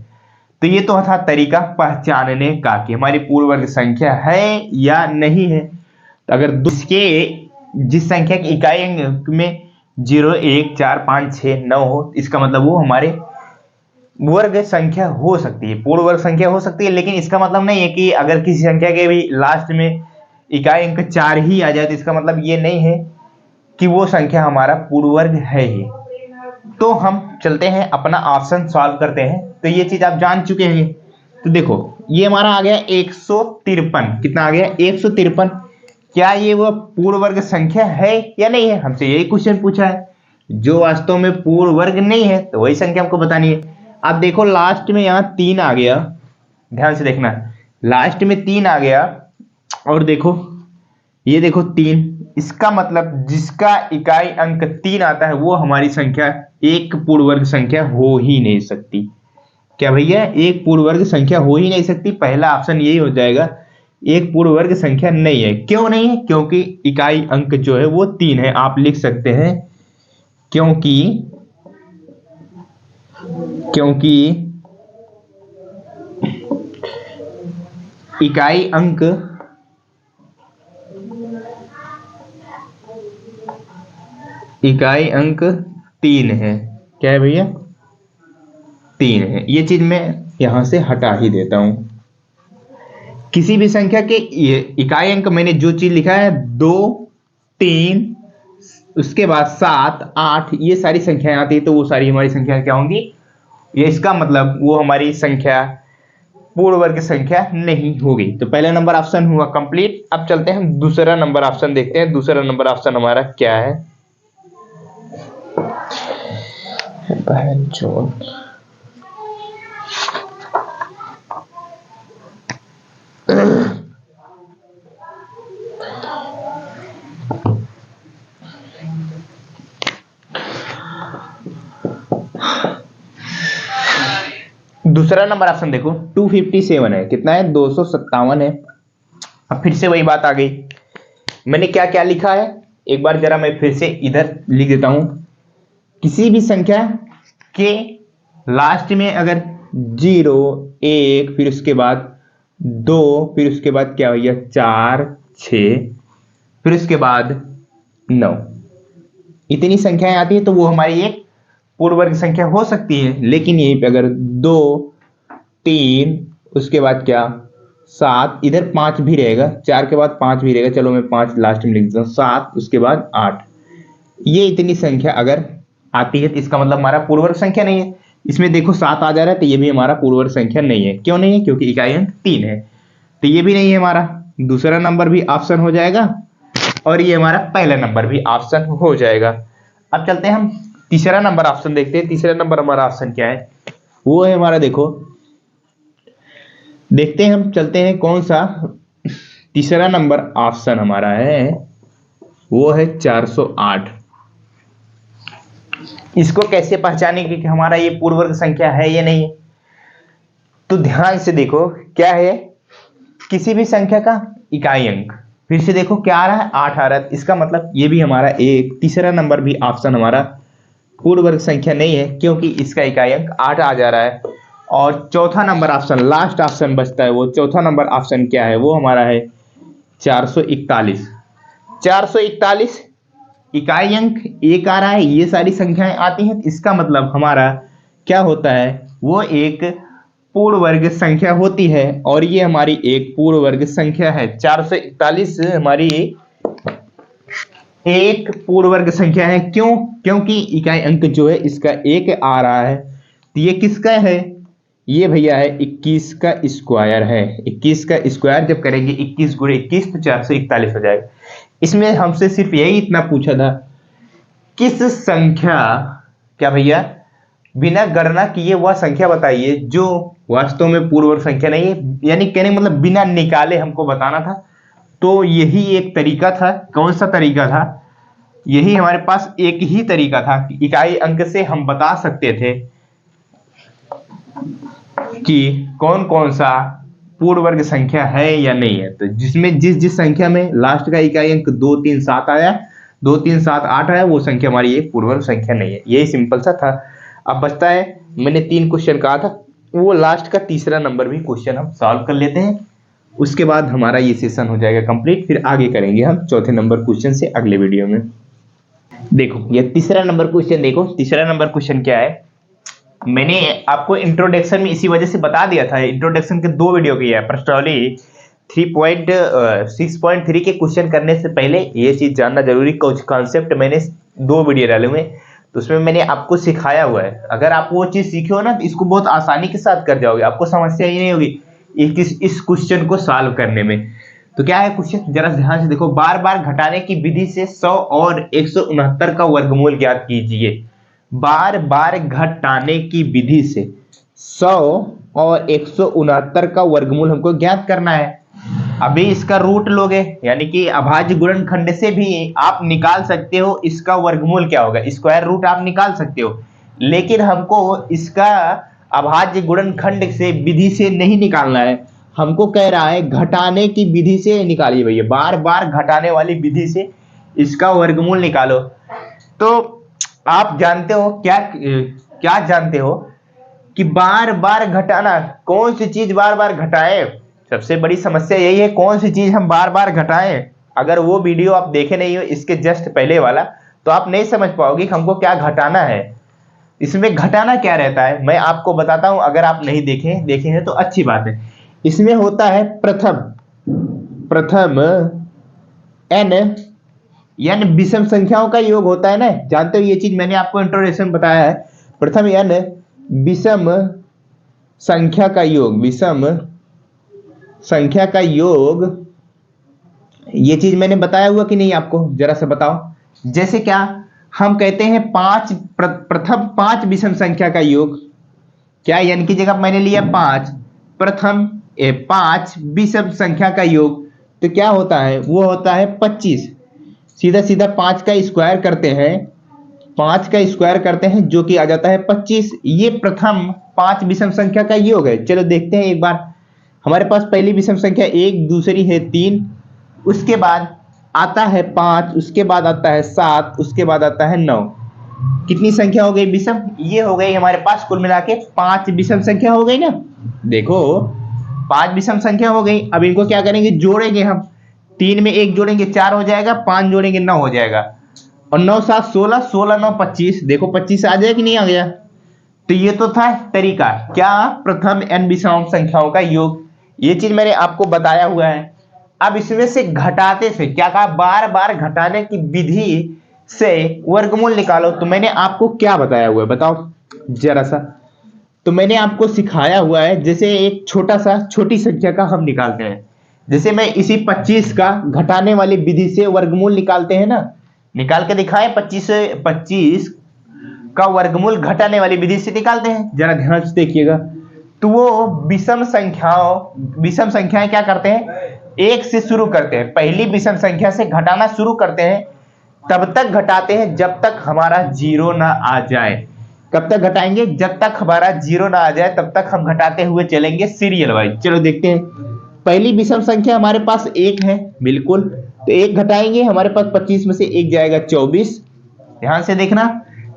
तो ये तो था तरीका पहचानने का कि हमारी पूर्ण वर्ग संख्या है या नहीं है। तो अगर इसके जिस संख्या की इकाई अंक में 0 1 4 5 6 9 हो, इसका मतलब वो हमारे वर्ग संख्या हो सकती है, पूर्ण वर्ग संख्या हो सकती है। लेकिन इसका मतलब नहीं है कि अगर किसी संख्या के भी लास्ट में इकाई अंक 4 ही आ जाए तो इसका मतलब ये नहीं है कि वो संख्या हमारा पूर्ण वर्ग है ही। तो हम चलते हैं अपना ऑप्शन सॉल्व करते हैं। तो ये चीज आप जान चुके हैं। तो देखो ये हमारा आ गया 153। कितना आ गया? 153। क्या ये वो पूर्ण वर्ग संख्या है या नहीं है? हमसे यही क्वेश्चन पूछा है। जो वास्तव में पूर्ण वर्ग नहीं है तो वही संख्या हमको बतानी है। अब देखो लास्ट में यहाँ 3 आ गया, ध्यान से देखना, लास्ट में 3 आ गया और देखो ये देखो 3, इसका मतलब जिसका इकाई अंक 3 आता है वो हमारी संख्या एक पूर्ण वर्ग संख्या हो ही नहीं सकती। क्या भैया? एक पूर्ण वर्ग संख्या हो ही नहीं सकती। पहला ऑप्शन यही हो जाएगा, एक पूर्ण वर्ग संख्या नहीं है। क्यों नहीं है? क्योंकि इकाई अंक जो है वो 3 है। आप लिख सकते हैं क्योंकि इकाई अंक इकाई अंक 3 है। क्या है भैया? 3 है। ये चीज मैं यहां से हटा ही देता हूं। किसी भी संख्या के इकाई अंक मैंने जो चीज लिखा है 2 3 उसके बाद 7 8 ये सारी संख्याएं आती है तो वो सारी हमारी संख्या क्या होंगी? ये इसका मतलब वो हमारी संख्या पूर्ण वर्ग संख्या नहीं होगी। तो पहला नंबर ऑप्शन हुआ कंप्लीट। अब चलते हैं दूसरा नंबर ऑप्शन देखते हैं। दूसरा नंबर ऑप्शन हमारा क्या है? दूसरा नंबर ऑप्शन देखो 257 है। कितना है? 257 है। अब फिर से वही बात आ गई। मैंने क्या क्या लिखा है एक बार जरा मैं फिर से इधर लिख देता हूं। किसी भी संख्या के लास्ट में अगर 0 1 फिर उसके बाद 2 फिर उसके बाद क्या भैया 4 6 फिर उसके बाद 9 इतनी संख्याएं आती है तो वो हमारी एक पूर्ण वर्ग संख्या हो सकती है। लेकिन यहीं पे अगर 2 3 उसके बाद क्या 7 इधर 5 भी रहेगा, 4 के बाद 5 भी रहेगा, चलो मैं 5 लास्ट में लिख देता हूं, 7 उसके बाद 8, ये इतनी संख्या अगर आती है तो इसका मतलब हमारा पूर्ण वर्ग संख्या नहीं है। इसमें देखो 7 आ जा रहा है तो ये भी हमारा पूर्ण वर्ग संख्या नहीं है। क्यों नहीं है? क्योंकि इकाई अंक 3 है। तो ये भी नहीं है हमारा। दूसरा नंबर भी ऑप्शन हो जाएगा और ये हमारा पहला नंबर भी ऑप्शन हो जाएगा। अब चलते हैं हम तीसरा नंबर ऑप्शन देखते हैं। तीसरा नंबर हमारा ऑप्शन क्या है? वो है हमारा, देखो देखते हैं हम, चलते हैं कौन सा तीसरा नंबर ऑप्शन हमारा है, वो है 408। इसको कैसे पहचानेंगे कि हमारा ये पूर्ण वर्ग संख्या है या नहीं? तो ध्यान से देखो क्या है, किसी भी संख्या का इकाई अंक, फिर से देखो क्या आ रहा है 8 आ रहा है। इसका मतलब ये भी हमारा एक तीसरा नंबर भी ऑप्शन हमारा पूर्ण वर्ग संख्या नहीं है क्योंकि इसका इकाई अंक 8 आ जा रहा है। और चौथा नंबर ऑप्शन, लास्ट ऑप्शन बचता है, वो चौथा नंबर ऑप्शन क्या है? वो हमारा है 441। 441 इकाई अंक 1 आ रहा है, ये सारी संख्याएं आती हैं। इसका मतलब हमारा क्या होता है? वो एक पूर्ण वर्ग संख्या होती है और ये हमारी एक पूर्ण वर्ग संख्या है। 441 हमारी एक पूर्ण वर्ग संख्या है। क्यों? क्योंकि इकाई अंक जो है इसका 1 आ रहा है। तो ये किसका है? ये भैया है 21 का स्क्वायर है। 21 का स्क्वायर जब करेंगे 21 गुणे 21 तो 441 हो जाएगा। इसमें हमसे सिर्फ यही इतना पूछा था, किस संख्या, क्या भैया, बिना गणना किए वह संख्या बताइए जो वास्तव में पूर्ण वर्ग संख्या नहीं है, यानी कहने मतलब बिना निकाले हमको बताना था। तो यही एक तरीका था। कौन सा तरीका था? यही हमारे पास एक ही तरीका था कि इकाई अंक से हम बता सकते थे कि कौन कौन सा पूर्ण वर्ग संख्या है या नहीं है। तो जिसमें जिस जिस संख्या में लास्ट का इकाई अंक 2 3 7 आया, 2 3 7 8 आया, वो संख्या हमारी एक पूर्ण वर्ग संख्या नहीं है। यही सिंपल सा था। अब बचता है, मैंने 3 क्वेश्चन कहा था, वो लास्ट का तीसरा नंबर भी क्वेश्चन हम सॉल्व कर लेते हैं। उसके बाद हमारा ये सेशन हो जाएगा कंप्लीट। फिर आगे करेंगे हम चौथे नंबर क्वेश्चन से अगले वीडियो में। देखो ये तीसरा नंबर क्वेश्चन, देखो तीसरा नंबर क्वेश्चन क्या है। मैंने आपको इंट्रोडक्शन में इसी वजह से बता दिया था, इंट्रोडक्शन के 2 वीडियो किया है। प्रश्नावली 3.6.3 के क्वेश्चन करने से पहले ये चीज जानना जरूरी, कुछ कॉन्सेप्ट मैंने 2 वीडियो डाले हुए, तो उसमें मैंने आपको सिखाया हुआ है। अगर आप वो चीज सीखे हो ना, तो इसको बहुत आसानी के साथ कर जाओगे, आपको समस्या ही नहीं होगी इस क्वेश्चन को सॉल्व करने में। तो क्या है क्वेश्चन, जरा ध्यान से देखो। बार बार घटाने की विधि से 100 और 169 का वर्गमूल ज्ञात कीजिए। बार बार घटाने की विधि से 100 और 169 का वर्गमूल हमको ज्ञात करना है। अभी इसका रूट लोगे, यानी कि अभाज्य गुणनखंड से भी आप निकाल सकते हो इसका वर्गमूल क्या होगा, स्क्वायर रूट आप निकाल सकते हो। लेकिन हमको इसका अभाज्य गुणनखंड से विधि से नहीं निकालना है, हमको कह रहा है घटाने की विधि से निकालिए भैया। बार बार घटाने वाली विधि से इसका वर्गमूल निकालो। तो आप जानते हो क्या जानते हो कि बार बार घटाना, कौन सी चीज बार बार घटाए। सबसे बड़ी समस्या यही है, कौन सी चीज हम बार बार घटाएं। अगर वो वीडियो आप देखे नहीं हो इसके जस्ट पहले वाला, तो आप नहीं समझ पाओगे कि हमको क्या घटाना है। इसमें घटाना क्या रहता है मैं आपको बताता हूं, अगर आप नहीं देखे हैं तो अच्छी बात है। इसमें होता है प्रथम n विषम संख्याओं का योग होता है ना, जानते हो ये चीज, मैंने आपको इंट्रोडक्शन में बताया है। प्रथम n विषम संख्या का योग, विषम संख्या का योग, ये चीज मैंने बताया हुआ कि नहीं आपको, जरा से बताओ। जैसे क्या हम कहते हैं प्रथम 5 विषम संख्या का योग, क्या n की जगह मैंने लिया 5, प्रथम 5 विषम संख्या का योग, तो क्या होता है, वो होता है 25। सीधा सीधा 5 का स्क्वायर करते हैं, 5 का स्क्वायर करते हैं जो कि आ जाता है 25। ये प्रथम 5 विषम संख्या का योग है। चलो देखते हैं एक बार। हमारे पास पहली विषम संख्या 1, दूसरी है 3, उसके बाद आता है 5, उसके बाद आता है 7, उसके बाद आता है 9। कितनी संख्या हो गई विषम, ये हो गई हमारे पास कुल मिला के 5 विषम संख्या हो गई ना। देखो 5 विषम संख्या हो गई। अब इनको क्या करेंगे, जोड़ेंगे हम। 3 में 1 जोड़ेंगे 4 हो जाएगा, 5 जोड़ेंगे 9 हो जाएगा, और 9 7 16, 16 9 25। देखो 25 आ जाए कि नहीं आ गया। तो ये तो था तरीका, क्या, प्रथम n विषम संख्याओं का योग। ये चीज मैंने आपको बताया हुआ है। अब इसमें से घटाते से क्या कहा, बार बार घटाने की विधि से वर्गमूल निकालो। तो मैंने आपको क्या बताया हुआ है बताओ जरा सा। तो मैंने आपको सिखाया हुआ है, जैसे एक छोटी संख्या का हम निकालते हैं। जैसे मैं इसी 25 का घटाने वाली विधि से वर्गमूल निकालते हैं ना, निकाल के दिखाए। 25 का वर्गमूल घटाने वाली विधि से निकालते हैं, जरा ध्यान से देखिएगा। तो वो विषम संख्याएं क्या करते हैं, 1 से शुरू करते हैं। पहली विषम संख्या से घटाना शुरू करते हैं, तब तक घटाते हैं जब तक हमारा 0 ना आ जाए। कब तक घटाएंगे, जब तक हमारा 0 ना आ जाए, तब तक हम घटाते हुए चलेंगे सीरियल वाइज। चलो देखते हैं। पहली विषम संख्या हमारे पास 1 है, बिल्कुल, तो 1 घटाएंगे, हमारे पास 25 में से 1 जाएगा 24। ध्यान से देखना।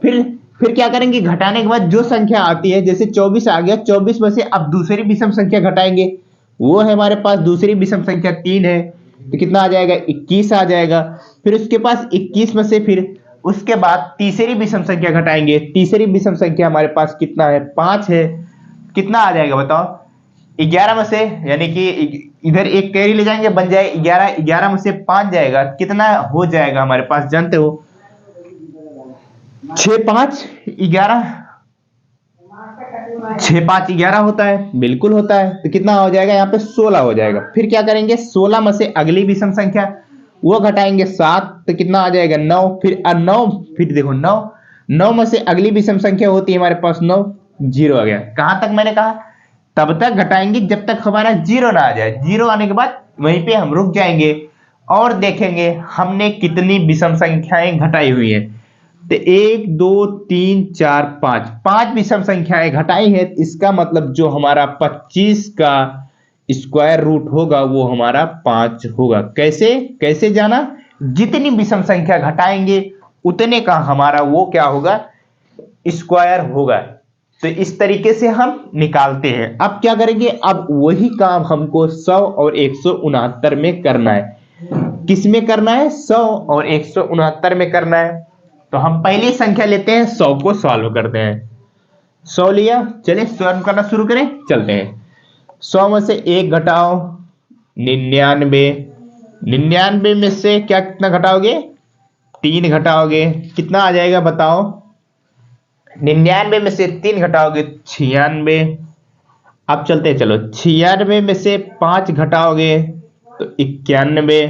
फिर क्या करेंगे, घटाने के बाद जो संख्या आती है, जैसे 24 आ गया, 24 में से अब दूसरी विषम संख्या घटाएंगे, वो है हमारे पास दूसरी विषम संख्या 3 है, तो कितना आ जाएगा, 21 आ जाएगा। फिर उसके पास 21 में से फिर उसके बाद तीसरी विषम संख्या घटाएंगे। तीसरी विषम संख्या हमारे पास कितना है, 5 है, कितना आ जाएगा बताओ, 11 में से, यानी कि इधर एक कैरी ले जाएंगे, बन जाए 11, 11 में से 5 जाएगा, कितना हो जाएगा हमारे पास, जानते हो, 6 5 11, 6 5 11 होता है, बिल्कुल होता है। तो कितना हो जाएगा यहाँ पे, 16 हो जाएगा। फिर क्या करेंगे, 16 में से अगली विषम संख्या वो घटाएंगे 7, तो कितना आ जाएगा 9। फिर 9, फिर देखो 9 में से अगली विषम संख्या होती है हमारे पास 9, 0 आ गया। कहां तक मैंने कहा, तब तक घटाएंगे जब तक हमारा 0 ना आ जाए। 0 आने के बाद वहीं पे हम रुक जाएंगे और देखेंगे हमने कितनी विषम संख्याएं घटाई हुई है। तो 1 2 3 4 5 5 विषम संख्याएं घटाई है, इसका मतलब जो हमारा 25 का स्क्वायर रूट होगा वो हमारा 5 होगा। कैसे कैसे जाना? जितनी विषम संख्या घटाएंगे उतने का हमारा वो क्या होगा, स्क्वायर होगा। तो इस तरीके से हम निकालते हैं। अब क्या करेंगे, अब वही काम हमको 100 और 169 में करना है। किस में करना है? 100 और 169 में करना है। तो हम पहली संख्या लेते हैं, 100 को सॉल्व करते हैं। 100 लिया, चलिए सॉल्व करना शुरू करें, चलते हैं। 100 में से 1 घटाओ 99, 99 में से क्या कितना घटाओगे? 3 घटाओगे, कितना आ जाएगा बताओ? 99 में से 3 घटाओगे 96। अब चलते हैं, चलो 96 में से 5 घटाओगे तो 91,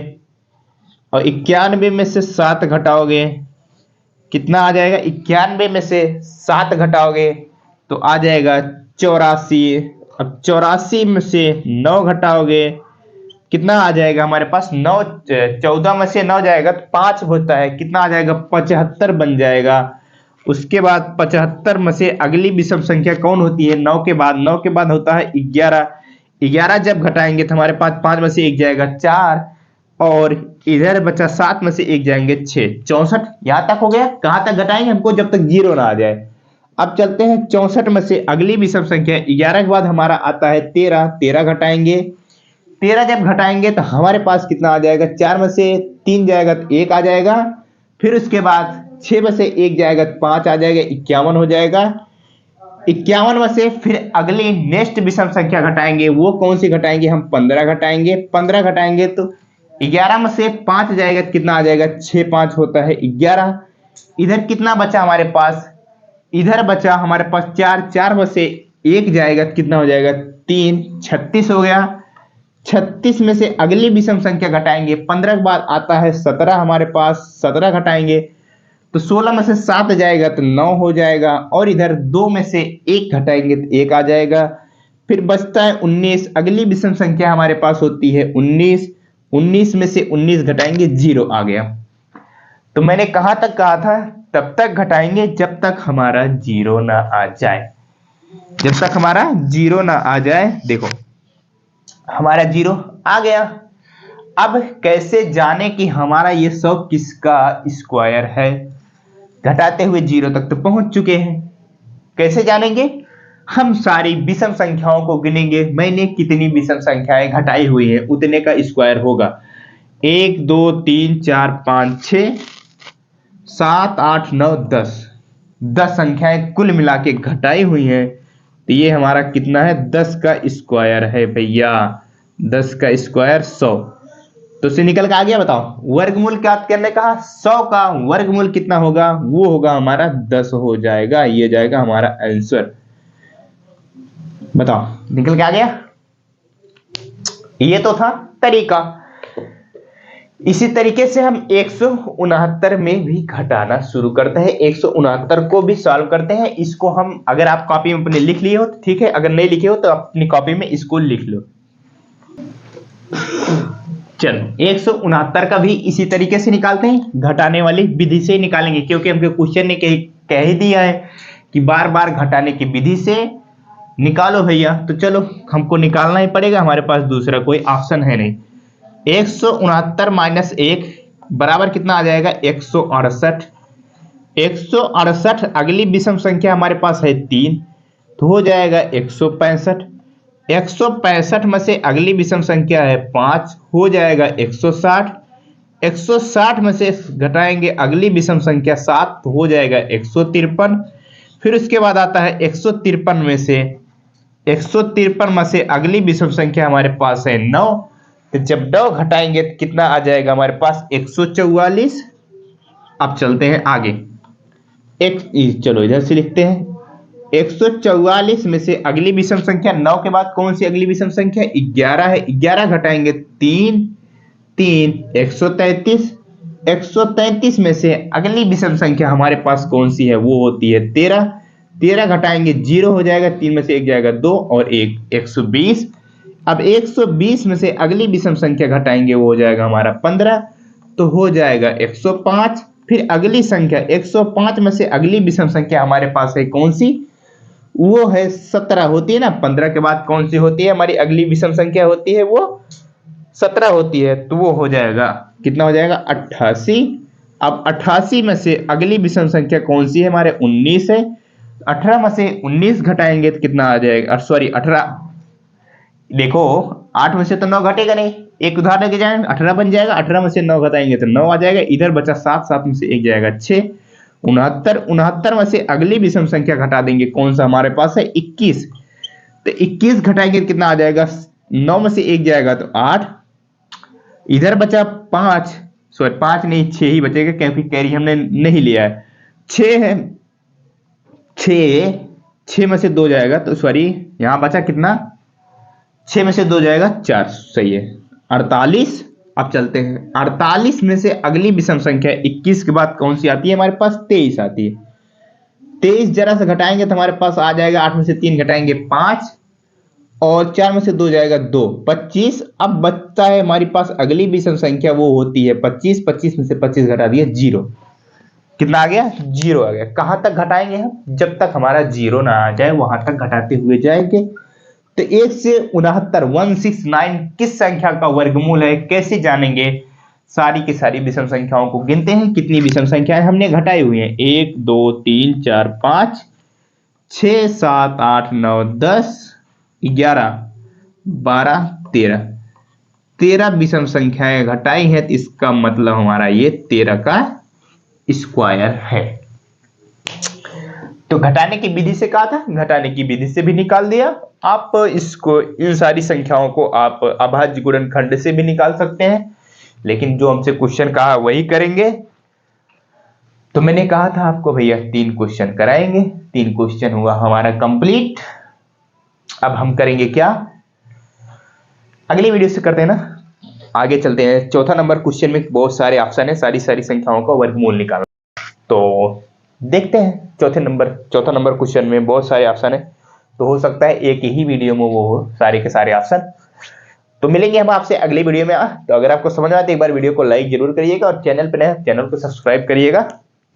और 91 में से 7 घटाओगे कितना आ जाएगा? 91 में से 7 घटाओगे तो आ जाएगा 84। अब 84 में से 9 घटाओगे कितना आ जाएगा हमारे पास? 9, 14 में से 9 जाएगा तो 5 होता है, कितना आ जाएगा? 75 बन जाएगा। उसके बाद 75 में से अगली विषम संख्या कौन होती है? 9 के बाद, 9 के बाद होता है 11। 11 जब घटाएंगे तो हमारे पास 5 में से 1 जाएगा 4, और इधर बचा 7 में से 1 जाएंगे 6, 64। यहां तक हो गया। कहां तक घटाएंगे? हमको जब तक 0 ना आ जाए। अब चलते हैं 64 में से अगली विषम संख्या 11 के बाद हमारा आता है 13, 13 घटाएंगे। 13 जब घटाएंगे तो हमारे पास कितना आ जाएगा? 4 में से 3 जाएगा तो 1 आ जाएगा, फिर उसके बाद 6 में से 1 जाएगा तो 5 आ जाएगा, 51 हो जाएगा। 51 में से फिर अगली नेक्स्ट विषम संख्या घटाएंगे, वो कौन सी घटाएंगे? हम 15 घटाएंगे। 15 घटाएंगे तो 11 में से 5 जाएगा तो कितना आ जाएगा? 6, 5 होता है 11। इधर कितना बचा हमारे पास? इधर बचा हमारे पास 4, 4 में से 1 जाएगा तो कितना हो जाएगा? 3, 36 हो गया। 36 में से अगली विषम संख्या घटाएंगे, 15 के बाद आता है 17 हमारे पास, 17 घटाएंगे तो 16 में से 7 जाएगा तो 9 हो जाएगा, और इधर 2 में से 1 घटाएंगे तो 1 आ जाएगा। फिर बचता है 19, अगली विषम संख्या हमारे पास होती है 19। 19 में से 19 घटाएंगे, 0 आ गया। तो मैंने कहां तक कहा था? तब तक घटाएंगे जब तक हमारा 0 ना आ जाए। जब तक हमारा 0 ना आ जाए। देखो हमारा 0 आ गया। अब कैसे जाने कि हमारा ये 100 किसका स्क्वायर है? घटाते हुए 0 तक तो पहुंच चुके हैं। कैसे जानेंगे? हम सारी विषम संख्याओं को गिनेंगे। मैंने कितनी विषम संख्याएं घटाई हुई है उतने का स्क्वायर होगा। 1 2 3 4 5 6 7 8 9 10, 10 संख्याएं कुल मिला के घटाई हुई हैं। तो ये हमारा कितना है? 10 का स्क्वायर है भैया। 10 का स्क्वायर 100। तो से निकल के आ गया। बताओ वर्गमूल क्या करने का? 100 का वर्गमूल कितना होगा? वो होगा हमारा 10 हो जाएगा। ये जाएगा हमारा आंसर। बताओ निकल के आ गया। ये तो था तरीका। इसी तरीके से हम 169 में भी घटाना शुरू करते हैं। 169 को भी सॉल्व करते हैं। इसको हम, अगर आप कॉपी में अपने लिख लिए हो तो ठीक है, अगर नहीं लिखे हो तो अपनी कॉपी में इसको लिख लो। चलो 169 का भी इसी तरीके से निकालते हैं। घटाने वाली विधि से निकालेंगे, क्योंकि हमके क्वेश्चन ने कह ही दिया है कि बार बार घटाने की विधि से निकालो भैया। तो चलो हमको निकालना ही पड़ेगा, हमारे पास दूसरा कोई ऑप्शन है नहीं। 169 माइनस 1 बराबर कितना आ जाएगा? 168। 168 अगली विषम संख्या हमारे पास है 3, तो हो जाएगा 165। 165 में से अगली विषम संख्या है 5, हो जाएगा 160। 160 में से घटाएंगे अगली विषम संख्या 7, तो हो जाएगा 153। फिर उसके बाद आता है 153 में से 153 में से अगली विषम संख्या हमारे पास है 9, तो जब 9 घटाएंगे तो कितना आ जाएगा हमारे पास? 144। अब चलते हैं आगे। चलो इधर से लिखते हैं। 144 में से अगली विषम संख्या 9 के बाद कौन सी अगली विषम संख्या? 11 है। 11 घटाएंगे 3, 3 133। 133 में से अगली विषम संख्या हमारे पास कौन सी है? वो होती है 13। 13 घटाएंगे 0 हो जाएगा, 3 में से 1 जाएगा 2, और 1 120। अब 120 में से अगली विषम संख्या घटाएंगे, वो हो जाएगा हमारा 15, तो हो जाएगा 105। फिर अगली संख्या 105 में से अगली विषम संख्या हमारे पास है कौन सी? वो है 17 होती है ना। 15 के बाद कौन सी होती है हमारी अगली विषम संख्या? होती है वो 17 होती है। तो वो हो जाएगा, कितना हो जाएगा? 88। अब 88 में से अगली विषम संख्या कौन सी है हमारे? 19 है। 18 में से 19 घटाएंगे तो कितना आ जाएगा? सॉरी 18, देखो 8 में से तो 9 घटेगा नहीं, एक उदाहरण के जाए 18 बन जाएगा। 18 में से 9 घटाएंगे तो 9 आ जाएगा। इधर बचा 7, 7 में से 1 जाएगा 6। 69 में से अगली विषम संख्या घटा देंगे, कौन सा हमारे पास है? 21। तो 21 घटाएंगे तो कितना आ जाएगा? 9 में से 1 जाएगा तो 8। इधर बचा 5, सॉरी 5 नहीं 6 ही बचेगा क्योंकि कैरी हमने नहीं लिया है। 6 है, 6 में से 2 जाएगा तो सॉरी यहां बचा कितना? 6 में से 2 जाएगा 4, सही है 48। अब चलते हैं 48 में से अगली विषम संख्या 21 के बाद कौन सी आती है हमारे पास? 23 आती है। 23 जरा से घटाएंगे तो हमारे पास आ जाएगा, 8 में से 3 घटाएंगे 5 और 4 में से 2 जाएगा 2, 25। अब बचता है हमारे पास अगली विषम संख्या, वो होती है 25। 25 में से 25 घटा दिया 0, कितना आ गया? 0 आ गया। कहां तक घटाएंगे हम? जब तक हमारा 0 ना आ जाए वहां तक घटाते हुए जाएंगे। तो 1 से 69 169 किस संख्या का वर्गमूल है? कैसे जानेंगे? सारी की सारी विषम संख्याओं को गिनते हैं। कितनी विषम संख्याएं हमने घटाई हुई हैं? 1 2 3 4 5 6 7 8 9 10 11 12 13 13 विषम संख्याएं घटाई हैं। तो इसका मतलब हमारा ये 13 का स्क्वायर है। तो घटाने की विधि से कहा था, घटाने की विधि से भी निकाल दिया। आप इसको, इन सारी संख्याओं को आप अभाज्य गुणनखंड से भी निकाल सकते हैं, लेकिन जो हमसे क्वेश्चन कहा वही करेंगे। तो मैंने कहा था आपको भैया 3 क्वेश्चन कराएंगे। 3 क्वेश्चन हुआ हमारा कंप्लीट। अब हम करेंगे क्या? अगली वीडियो से करते हैं ना, आगे चलते हैं। चौथा नंबर क्वेश्चन में बहुत सारे ऑप्शन है, सारी संख्याओं का वर्गमूल निकालना। तो देखते हैं चौथा नंबर क्वेश्चन में बहुत सारे ऑप्शन है, तो हो सकता है एक ही वीडियो में वो हो सारे के सारे ऑप्शन। तो मिलेंगे हम आपसे अगली वीडियो में। तो अगर आपको समझ में आए तो एक बार वीडियो को लाइक जरूर करिएगा और चैनल पर नए चैनल को सब्सक्राइब करिएगा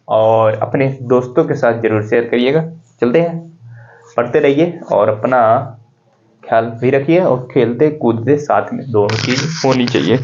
और अपने दोस्तों के साथ जरूर शेयर करिएगा। चलते हैं, पढ़ते रहिए और अपना ख्याल भी रखिए और खेलते कूदते साथ में दोनों चीज होनी चाहिए।